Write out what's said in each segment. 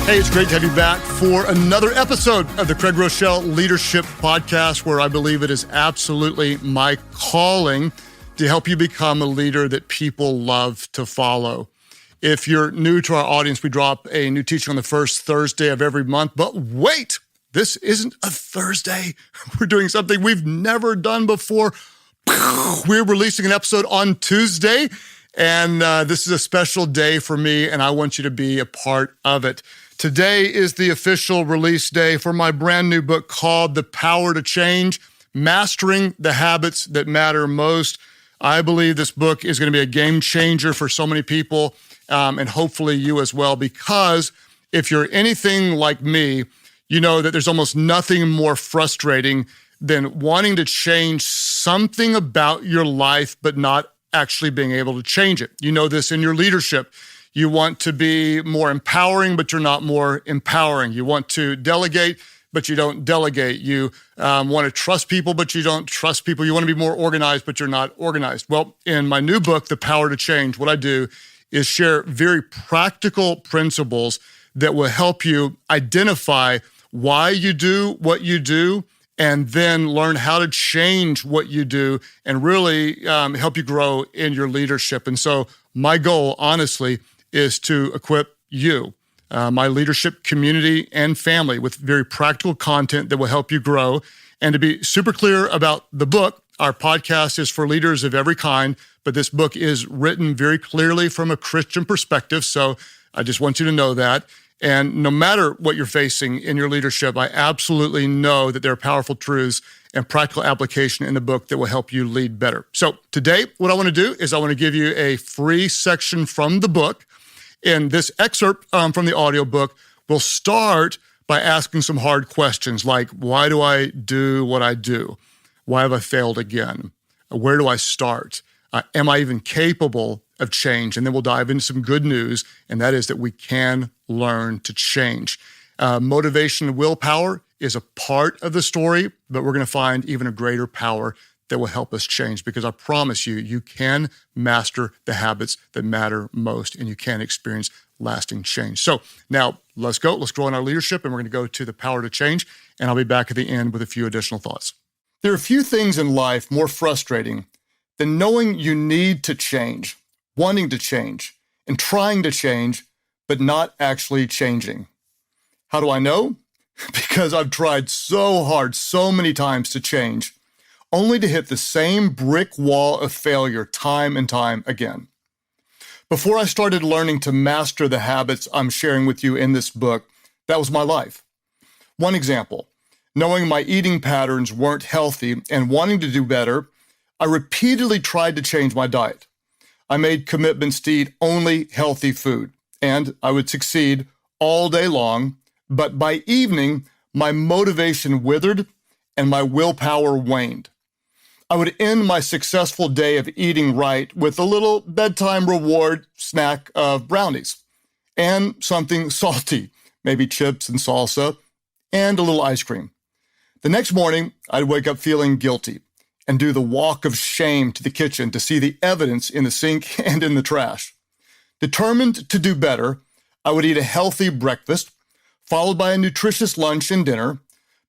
Hey, it's great to have you back for another episode of the Groeschel Leadership Podcast, where I believe it is absolutely my calling to help you become a leader that people love to follow. If you're new to our audience, we drop a new teaching on the first Thursday of every month. But wait, this isn't a Thursday. We're doing something we've never done before. We're releasing an episode on Tuesday, and this is a special day for me, and I want you to be a part of it. Today is the official release day for my brand new book called The Power to Change, Mastering the Habits That Matter Most. I believe this book is going to be a game changer for so many people, and hopefully you as well, because if you're anything like me, you know that there's almost nothing more frustrating than wanting to change something about your life, but not actually being able to change it. You know this in your leadership. You want to be more empowering, but you're not more empowering. You want to delegate, but you don't delegate. You want to trust people, but you don't trust people. You want to be more organized, but you're not organized. Well, in my new book, The Power to Change, what I do is share very practical principles that will help you identify why you do what you do, and then learn how to change what you do and really help you grow in your leadership. And so my goal, honestly, is to equip you, my leadership community and family, with very practical content that will help you grow. And to be super clear about the book, our podcast is for leaders of every kind, but this book is written very clearly from a Christian perspective. So I just want you to know that. And no matter what you're facing in your leadership, I absolutely know that there are powerful truths and practical application in the book that will help you lead better. So today, what I want to do is I want to give you a free section from the book. And this excerpt from the audiobook will start by asking some hard questions like, why do I do what I do? Why have I failed again? Where do I start? Am I even capable of change? And then we'll dive into some good news, and that is that we can learn to change. Motivation and willpower is a part of the story, but we're going to find even a greater power that will help us change, because I promise you, you can master the habits that matter most, and you can experience lasting change. So now let's go. Let's grow in our leadership, and we're going to go to the power to change, and I'll be back at the end with a few additional thoughts. There are few things in life more frustrating than knowing you need to change, wanting to change, and trying to change, but not actually changing. How do I know? Because I've tried so hard, so many times to change, only to hit the same brick wall of failure time and time again. Before I started learning to master the habits I'm sharing with you in this book, that was my life. One example, knowing my eating patterns weren't healthy and wanting to do better, I repeatedly tried to change my diet. I made commitments to eat only healthy food, and I would succeed all day long, but by evening, my motivation withered and my willpower waned. I would end my successful day of eating right with a little bedtime reward snack of brownies and something salty, maybe chips and salsa, and a little ice cream. The next morning, I'd wake up feeling guilty and do the walk of shame to the kitchen to see the evidence in the sink and in the trash. Determined to do better, I would eat a healthy breakfast, followed by a nutritious lunch and dinner,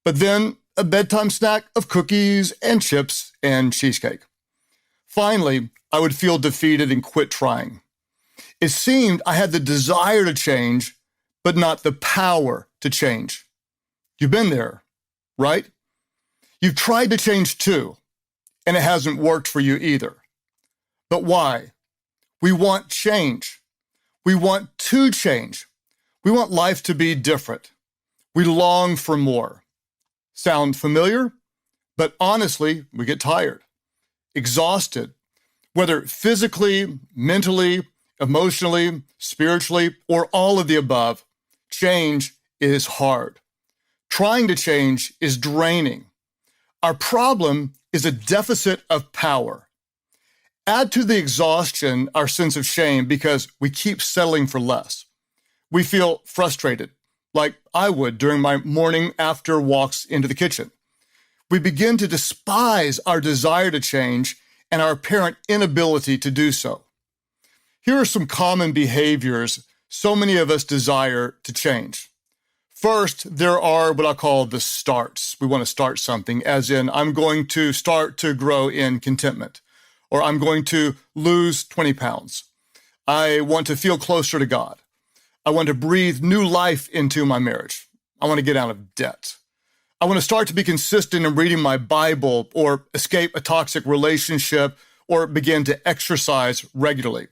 but then a bedtime snack of cookies and chips and cheesecake. Finally, I would feel defeated and quit trying. It seemed I had the desire to change, but not the power to change. You've been there, right? You've tried to change too, and it hasn't worked for you either. But why? We want change. We want to change. We want life to be different. We long for more. Sound familiar? But honestly, we get tired, exhausted, whether physically, mentally, emotionally, spiritually, or all of the above. Change is hard. Trying to change is draining. Our problem is a deficit of power. Add to the exhaustion our sense of shame because we keep settling for less. We feel frustrated, like I would during my morning after walks into the kitchen. We begin to despise our desire to change and our apparent inability to do so. Here are some common behaviors so many of us desire to change. First, there are what I call the starts. We want to start something, as in, I'm going to start to grow in contentment, or I'm going to lose 20 pounds. I want to feel closer to God. I want to breathe new life into my marriage. I want to get out of debt. I want to start to be consistent in reading my Bible, or escape a toxic relationship, or begin to exercise regularly.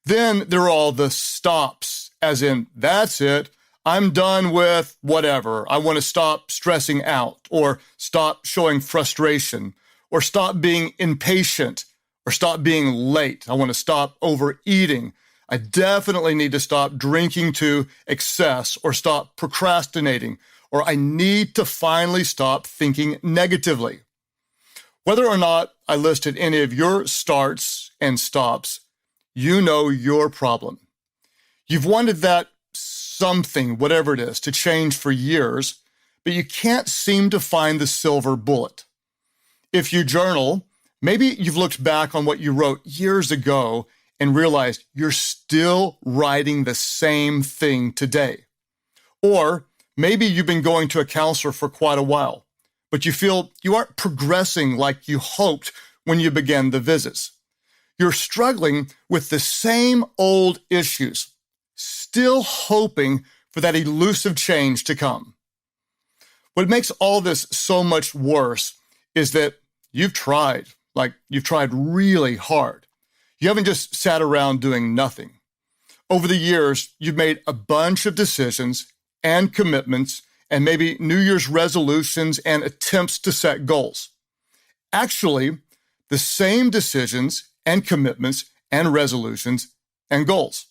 Then there are all the stops, as in, that's it. I'm done with whatever. I want to stop stressing out, or stop showing frustration, or stop being impatient, or stop being late. I want to stop overeating. I definitely need to stop drinking to excess, or stop procrastinating, or I need to finally stop thinking negatively. Whether or not I listed any of your starts and stops, you know your problem. You've wanted that something, whatever it is, to change for years, but you can't seem to find the silver bullet. If you journal, maybe you've looked back on what you wrote years ago and realized you're still writing the same thing today. Or maybe you've been going to a counselor for quite a while, but you feel you aren't progressing like you hoped when you began the visits. You're struggling with the same old issues, still hoping for that elusive change to come. What makes all this so much worse is that you've tried really hard. You haven't just sat around doing nothing. Over the years, you've made a bunch of decisions and commitments, and maybe New Year's resolutions and attempts to set goals. Actually, the same decisions and commitments and resolutions and goals.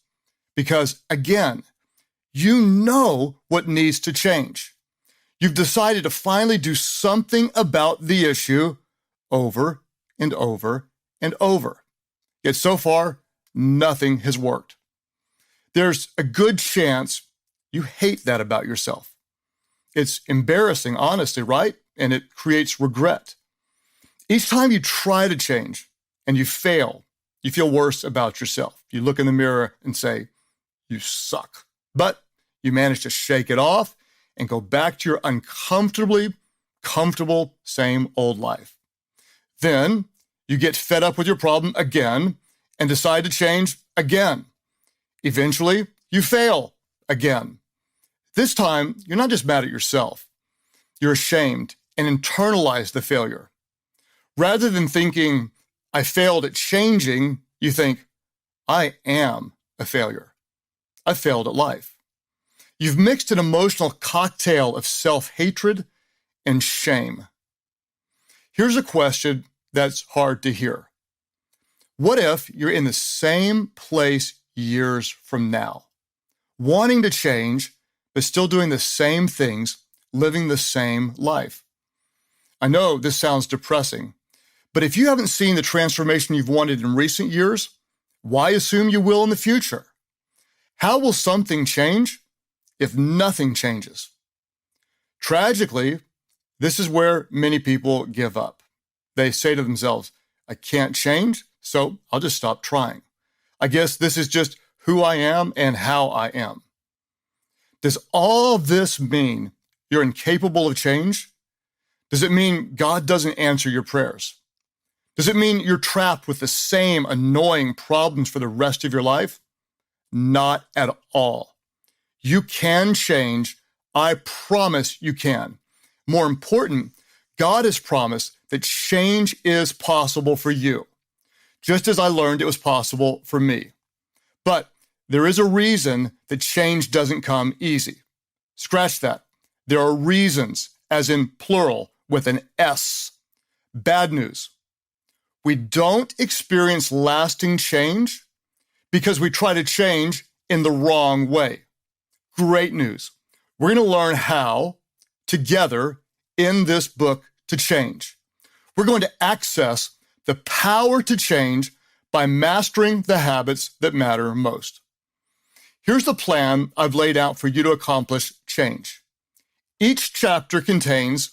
Because again, you know what needs to change. You've decided to finally do something about the issue over and over and over. Yet so far, nothing has worked. There's a good chance you hate that about yourself. It's embarrassing, honestly, right? And it creates regret. Each time you try to change and you fail, you feel worse about yourself. You look in the mirror and say, you suck. But you manage to shake it off and go back to your uncomfortably comfortable same old life. Then you get fed up with your problem again and decide to change again. Eventually, you fail again. This time, you're not just mad at yourself. You're ashamed and internalize the failure. Rather than thinking, I failed at changing, you think, I am a failure. I failed at life. You've mixed an emotional cocktail of self-hatred and shame. Here's a question that's hard to hear. What if you're in the same place years from now, wanting to change, but still doing the same things, living the same life? I know this sounds depressing, but if you haven't seen the transformation you've wanted in recent years, why assume you will in the future? How will something change if nothing changes? Tragically, this is where many people give up. They say to themselves, I can't change, so I'll just stop trying. I guess this is just who I am and how I am. Does all this mean you're incapable of change? Does it mean God doesn't answer your prayers? Does it mean you're trapped with the same annoying problems for the rest of your life? Not at all. You can change. I promise you can. More important, God has promised that change is possible for you, just as I learned it was possible for me. But there is a reason that change doesn't come easy. Scratch that. There are reasons, as in plural, with an S. Bad news. We don't experience lasting change because we try to change in the wrong way. Great news. We're going to learn how, together, in this book, to change. We're going to access the power to change by mastering the habits that matter most. Here's the plan I've laid out for you to accomplish change. Each chapter contains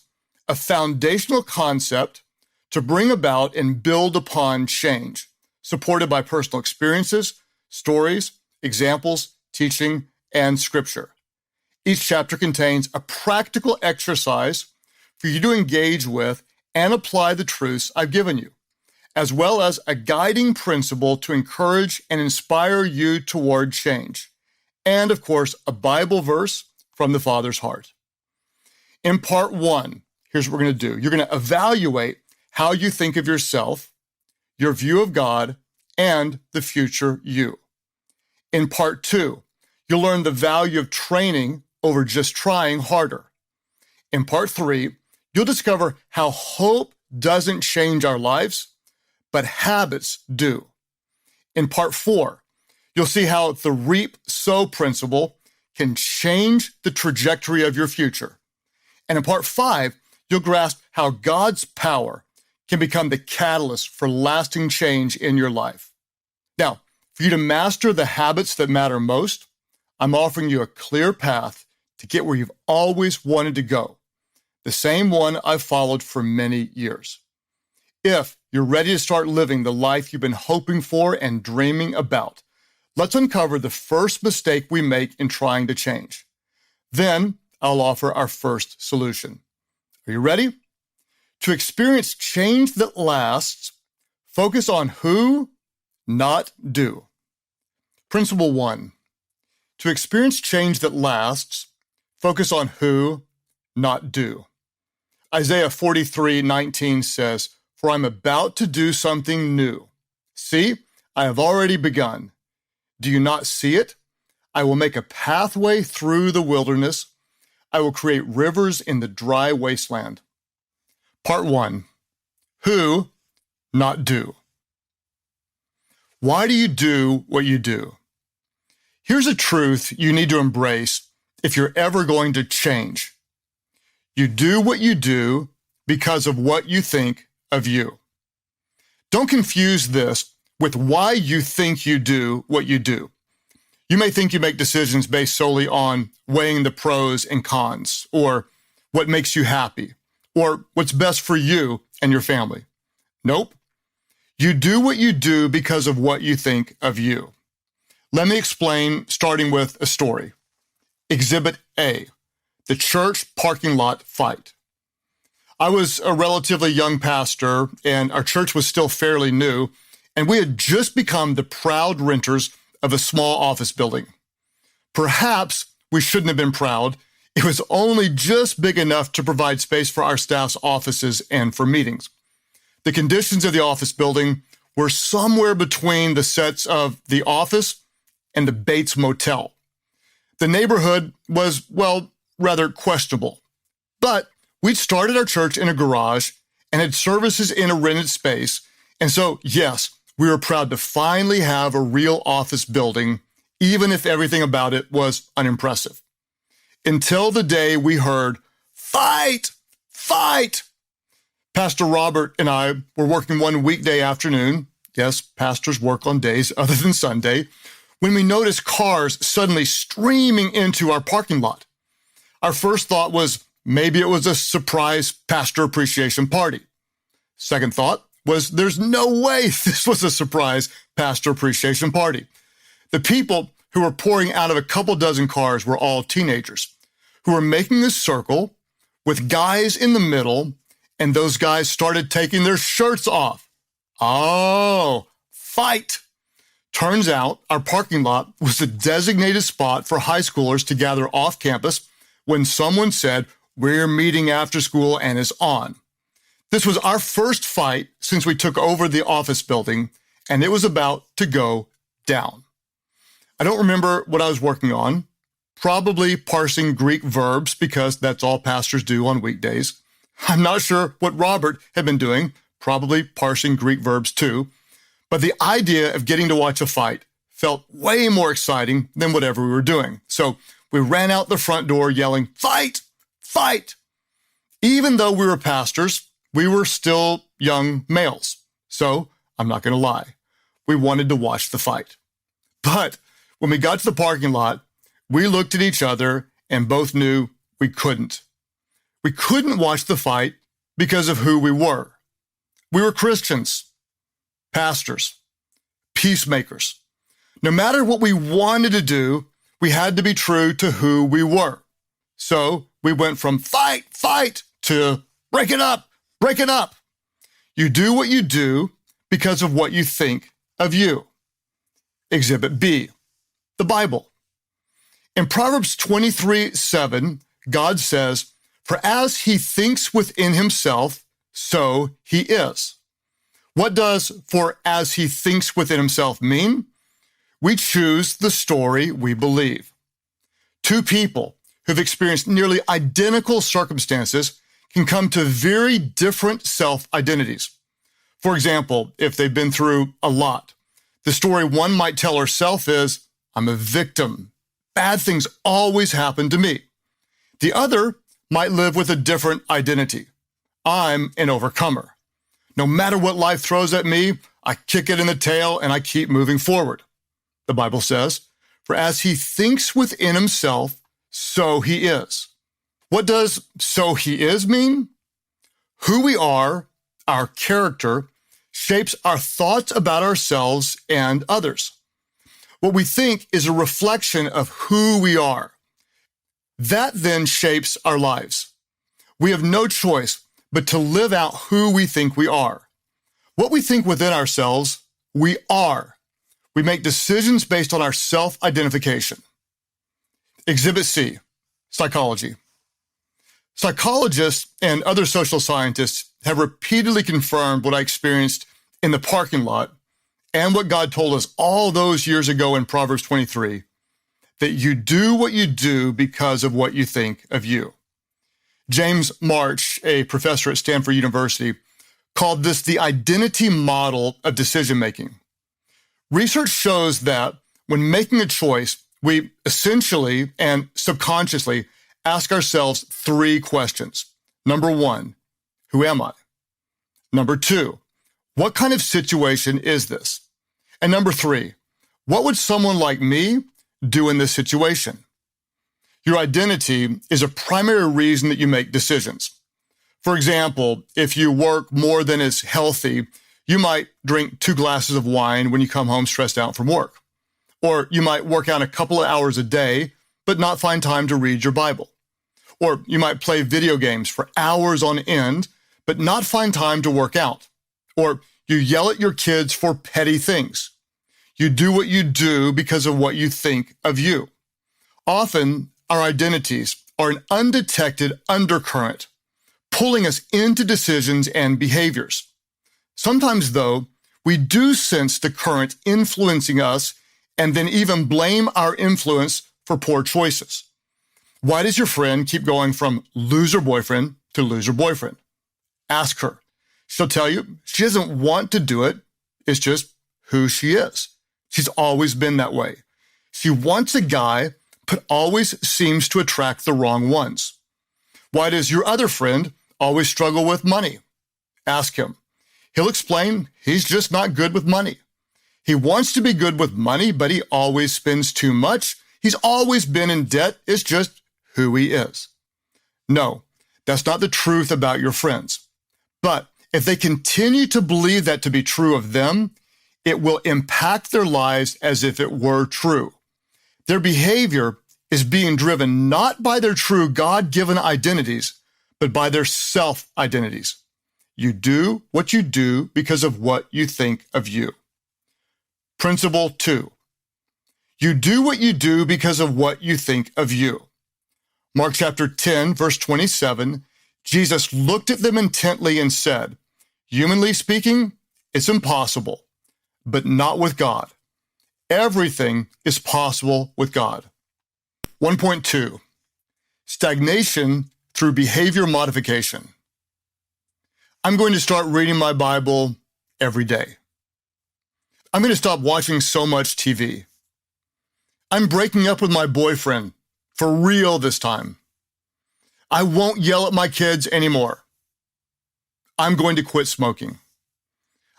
a foundational concept to bring about and build upon change, supported by personal experiences, stories, examples, teaching, and scripture. Each chapter contains a practical exercise for you to engage with and apply the truths I've given you, as well as a guiding principle to encourage and inspire you toward change. And of course, a Bible verse from the Father's heart. In part 1, here's what we're going to do. You're going to evaluate how you think of yourself, your view of God, and the future you. In part 2, you'll learn the value of training over just trying harder. In part 3, you'll discover how hope doesn't change our lives, but habits do. In part 4, you'll see how the reap-sow principle can change the trajectory of your future. And in part 5, you'll grasp how God's power can become the catalyst for lasting change in your life. Now, for you to master the habits that matter most, I'm offering you a clear path to get where you've always wanted to go, the same one I've followed for many years. If you're ready to start living the life you've been hoping for and dreaming about, let's uncover the first mistake we make in trying to change. Then I'll offer our first solution. Are you ready? To experience change that lasts, focus on who, not do. Principle 1. To experience change that lasts, focus on who, not do. Isaiah 43:19 says, "For I'm about to do something new. See, I have already begun. Do you not see it? I will make a pathway through the wilderness. I will create rivers in the dry wasteland." Part 1. Who, not do. Why do you do what you do? Here's a truth you need to embrace if you're ever going to change. You do what you do because of what you think of you. Don't confuse this with why you think you do what you do. You may think you make decisions based solely on weighing the pros and cons, or what makes you happy, or what's best for you and your family. Nope. You do what you do because of what you think of you. Let me explain, starting with a story. Exhibit A, the church parking lot fight. I was a relatively young pastor, and our church was still fairly new, and we had just become the proud renters of a small office building. Perhaps we shouldn't have been proud. It was only just big enough to provide space for our staff's offices and for meetings. The conditions of the office building were somewhere between the sets of the office and the Bates Motel. The neighborhood was, well, rather questionable. But we'd started our church in a garage and had services in a rented space. And so, yes, we were proud to finally have a real office building, even if everything about it was unimpressive. Until the day we heard, "Fight! Fight!" Pastor Robert and I were working one weekday afternoon. Yes, pastors work on days other than Sunday, when we noticed cars suddenly streaming into our parking lot. Our first thought was maybe it was a surprise pastor appreciation party. Second thought was there's no way this was a surprise pastor appreciation party. The people who were pouring out of a couple dozen cars were all teenagers who were making a circle with guys in the middle, and those guys started taking their shirts off. Oh, fight. Turns out our parking lot was a designated spot for high schoolers to gather off campus when someone said, "We're meeting after school and is on." This was our first fight since we took over the office building, and it was about to go down. I don't remember what I was working on, probably parsing Greek verbs because that's all pastors do on weekdays. I'm not sure what Robert had been doing, probably parsing Greek verbs too. But the idea of getting to watch a fight felt way more exciting than whatever we were doing. So we ran out the front door yelling, "Fight! Fight!" Even though we were pastors, we were still young males. So I'm not going to lie. We wanted to watch the fight. But when we got to the parking lot, we looked at each other and both knew we couldn't. We couldn't watch the fight because of who we were. We were Christians. Pastors, peacemakers. No matter what we wanted to do, we had to be true to who we were. So we went from fight, fight to break it up, break it up. You do what you do because of what you think of you. Exhibit B, the Bible. In Proverbs 23:7, God says, "For as he thinks within himself, so he is." What does "for as he thinks within himself" mean? We choose the story we believe. Two people who've experienced nearly identical circumstances can come to very different self-identities. For example, if they've been through a lot, the story one might tell herself is, "I'm a victim. Bad things always happen to me." The other might live with a different identity. "I'm an overcomer. No matter what life throws at me, I kick it in the tail and I keep moving forward." The Bible says, "For as he thinks within himself, so he is." What does "so he is" mean? Who we are, our character, shapes our thoughts about ourselves and others. What we think is a reflection of who we are. That then shapes our lives. We have no choice but to live out who we think we are. What we think within ourselves, we are. We make decisions based on our self-identification. Exhibit C, psychology. Psychologists and other social scientists have repeatedly confirmed what I experienced in the parking lot and what God told us all those years ago in Proverbs 23, that you do what you do because of what you think of you. James March, a professor at Stanford University, called this the identity model of decision-making. Research shows that when making a choice, we essentially and subconsciously ask ourselves three questions. Number one, who am I? Number two, what kind of situation is this? And number three, what would someone like me do in this situation? Your identity is a primary reason that you make decisions. For example, if you work more than is healthy, you might drink 2 glasses of wine when you come home stressed out from work. Or you might work out a couple of hours a day, but not find time to read your Bible. Or you might play video games for hours on end, but not find time to work out. Or you yell at your kids for petty things. You do what you do because of what you think of you. Often, our identities are an undetected undercurrent, pulling us into decisions and behaviors. Sometimes, though, we do sense the current influencing us and then even blame our influence for poor choices. Why does your friend keep going from loser boyfriend to loser boyfriend? Ask her. She'll tell you she doesn't want to do it. It's just who she is. She's always been that way. She wants a guy, but always seems to attract the wrong ones. Why does your other friend always struggle with money? Ask him. He'll explain he's just not good with money. He wants to be good with money, but he always spends too much. He's always been in debt. It's just who he is. No, that's not the truth about your friends. But if they continue to believe that to be true of them, it will impact their lives as if it were true. Their behavior is being driven not by their true God-given identities, but by their self-identities. You do what you do because of what you think of you. Principle 2. You do what you do because of what you think of you. Mark chapter 10, verse 27, Jesus looked at them intently and said, "Humanly speaking, it's impossible, but not with God. Everything is possible with God." 1.2, stagnation through behavior modification. I'm going to start reading my Bible every day. I'm going to stop watching so much TV. I'm breaking up with my boyfriend, for real this time. I won't yell at my kids anymore. I'm going to quit smoking.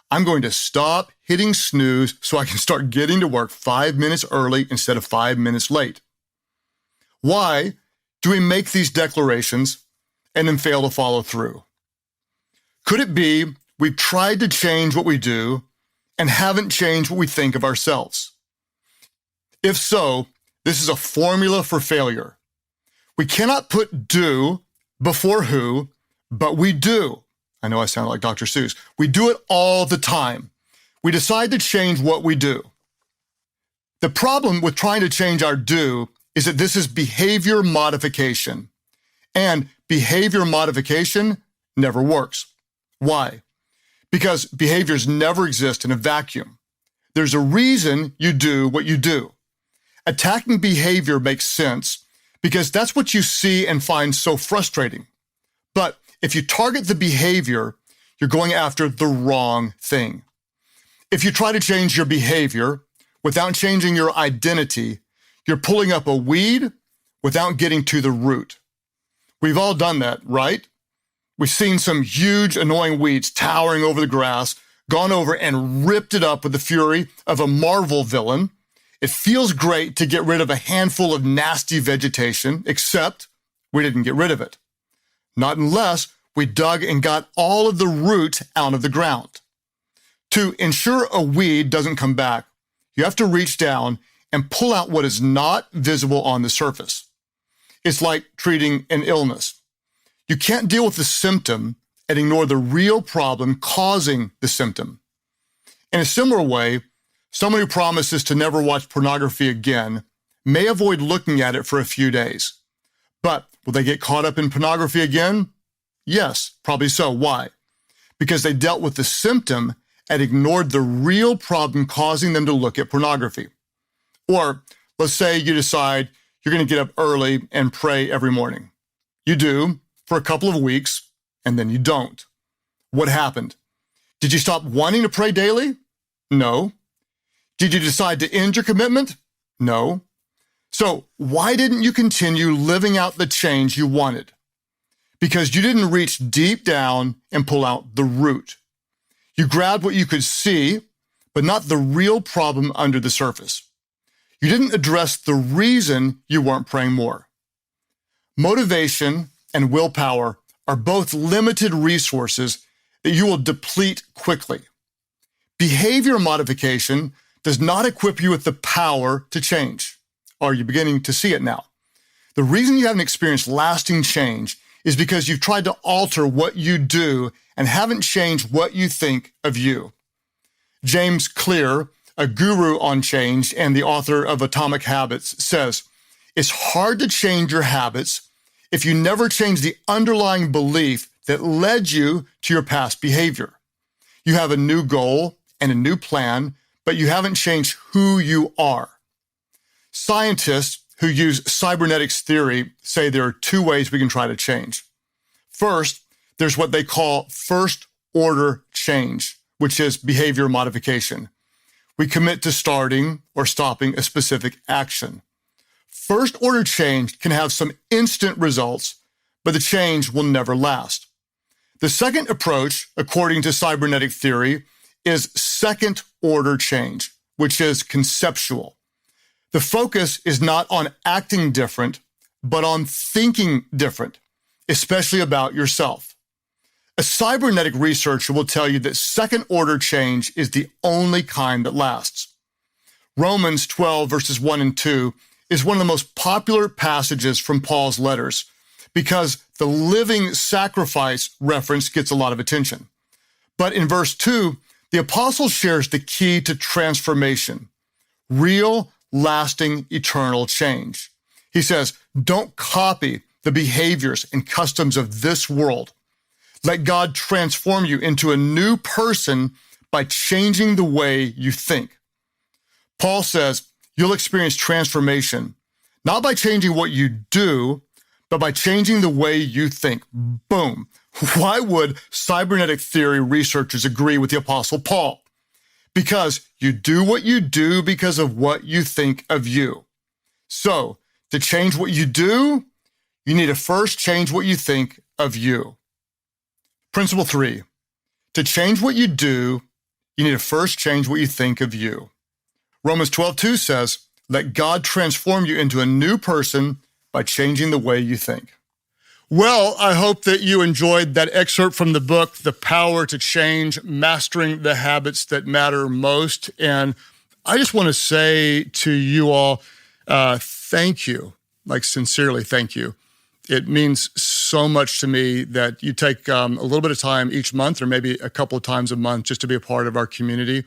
I'm going to stop hitting snooze so I can start getting to work 5 minutes early instead of 5 minutes late. Why do we make these declarations and then fail to follow through? Could it be we've tried to change what we do and haven't changed what we think of ourselves? If so, this is a formula for failure. We cannot put do before who, but we do. I know I sound like Dr. Seuss. We do it all the time. We decide to change what we do. The problem with trying to change our do is that this is behavior modification. And behavior modification never works. Why? Because behaviors never exist in a vacuum. There's a reason you do what you do. Attacking behavior makes sense because that's what you see and find so frustrating. But if you target the behavior, you're going after the wrong thing. If you try to change your behavior without changing your identity, you're pulling up a weed without getting to the root. We've all done that, right? We've seen some huge, annoying weeds towering over the grass, gone over and ripped it up with the fury of a Marvel villain. It feels great to get rid of a handful of nasty vegetation, except we didn't get rid of it. Not unless we dug and got all of the root out of the ground. To ensure a weed doesn't come back, you have to reach down and pull out what is not visible on the surface. It's like treating an illness. You can't deal with the symptom and ignore the real problem causing the symptom. In a similar way, someone who promises to never watch pornography again may avoid looking at it for a few days. But will they get caught up in pornography again? Yes, probably so. Why? Because they dealt with the symptom and ignored the real problem causing them to look at pornography. Or let's say you decide you're going to get up early and pray every morning. You do for a couple of weeks, and then you don't. What happened? Did you stop wanting to pray daily? No. Did you decide to end your commitment? No. So why didn't you continue living out the change you wanted? Because you didn't reach deep down and pull out the root. You grabbed what you could see, but not the real problem under the surface. You didn't address the reason you weren't praying more. Motivation and willpower are both limited resources that you will deplete quickly. Behavior modification does not equip you with the power to change. Are you beginning to see it now? The reason you haven't experienced lasting change is because you've tried to alter what you do and haven't changed what you think of you. James Clear, a guru on change and the author of Atomic Habits, says, "It's hard to change your habits if you never change the underlying belief that led you to your past behavior. You have a new goal and a new plan, but you haven't changed who you are." Scientists who use cybernetics theory say there are two ways we can try to change. First, there's what they call first-order change, which is behavior modification. We commit to starting or stopping a specific action. First-order change can have some instant results, but the change will never last. The second approach, according to cybernetic theory, is second-order change, which is conceptual. The focus is not on acting different, but on thinking different, especially about yourself. A cybernetic researcher will tell you that second-order change is the only kind that lasts. Romans 12, verses 1 and 2 is one of the most popular passages from Paul's letters because the living sacrifice reference gets a lot of attention. But in verse 2, the apostle shares the key to transformation, real, lasting, eternal change. He says, don't copy the behaviors and customs of this world. Let God transform you into a new person by changing the way you think. Paul says you'll experience transformation, not by changing what you do, but by changing the way you think. Boom. Why would cybernetic theory researchers agree with the Apostle Paul? Because you do what you do because of what you think of you. So, to change what you do, you need to first change what you think of you. Principle 3, to change what you do, you need to first change what you think of you. Romans 12:2 says, let God transform you into a new person by changing the way you think. Well, I hope that you enjoyed that excerpt from the book, The Power to Change, Mastering the Habits That Matter Most. And I just want to say to you all, thank you, like sincerely thank you, It means so much to me that you take a little bit of time each month or maybe a couple of times a month just to be a part of our community.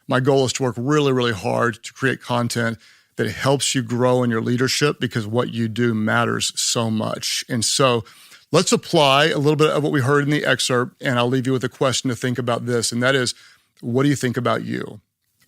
My goal is to work really, really hard to create content that helps you grow in your leadership because what you do matters so much. And so let's apply a little bit of what we heard in the excerpt, and I'll leave you with a question to think about this, and that is, what do you think about you?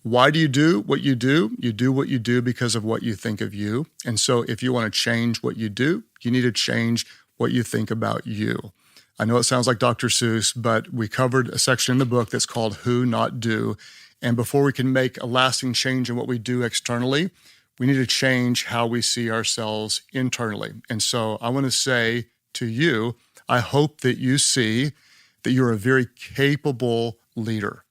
Why do you do what you do? You do what you do because of what you think of you. And so if you want to change what you do, you need to change what you think about you. I know it sounds like Dr. Seuss, but we covered a section in the book that's called Who Not Do. And before we can make a lasting change in what we do externally, we need to change how we see ourselves internally. And so I want to say to you, I hope that you see that you're a very capable leader.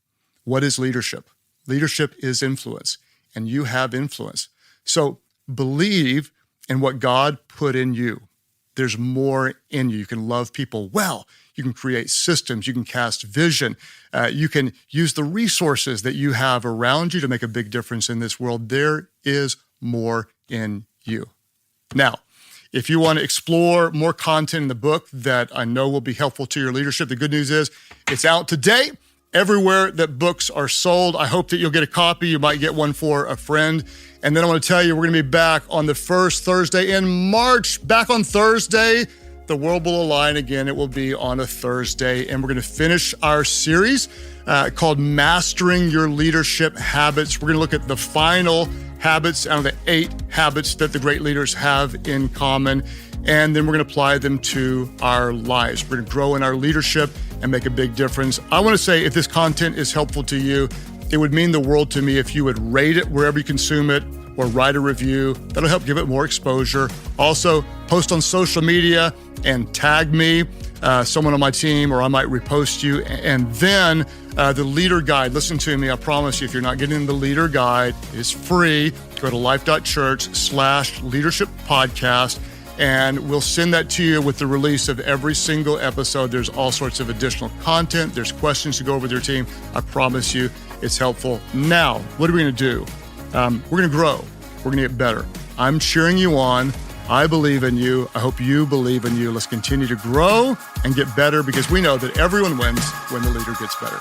What is leadership? Leadership is influence, and you have influence. So believe in what God put in you. There's more in you. You can love people well. You can create systems. You can cast vision. You can use the resources that you have around you to make a big difference in this world. There is more in you. Now, if you want to explore more content in the book that I know will be helpful to your leadership, the good news is it's out today. Everywhere that books are sold. I hope that you'll get a copy. You might get one for a friend. And then I want to tell you, we're going to be back on the first Thursday in March. Back on Thursday, the world will align again. It will be on a Thursday. And we're going to finish our series called Mastering Your Leadership Habits. We're going to look at the final habits out of the 8 habits that the great leaders have in common. And then we're going to apply them to our lives. We're going to grow in our leadership and make a big difference. I want to say, if this content is helpful to you, it would mean the world to me if you would rate it wherever you consume it or write a review. That'll help give it more exposure. Also, post on social media and tag me, someone on my team, or I might repost you. And then the leader guide, listen to me, I promise you, if you're not getting the leader guide, it's free. Go to Life.Church/leadership podcast. And we'll send that to you with the release of every single episode. There's all sorts of additional content. There's questions to go over with your team. I promise you it's helpful. Now, what are we going to do? We're going to grow. We're going to get better. I'm cheering you on. I believe in you. I hope you believe in you. Let's continue to grow and get better because we know that everyone wins when the leader gets better.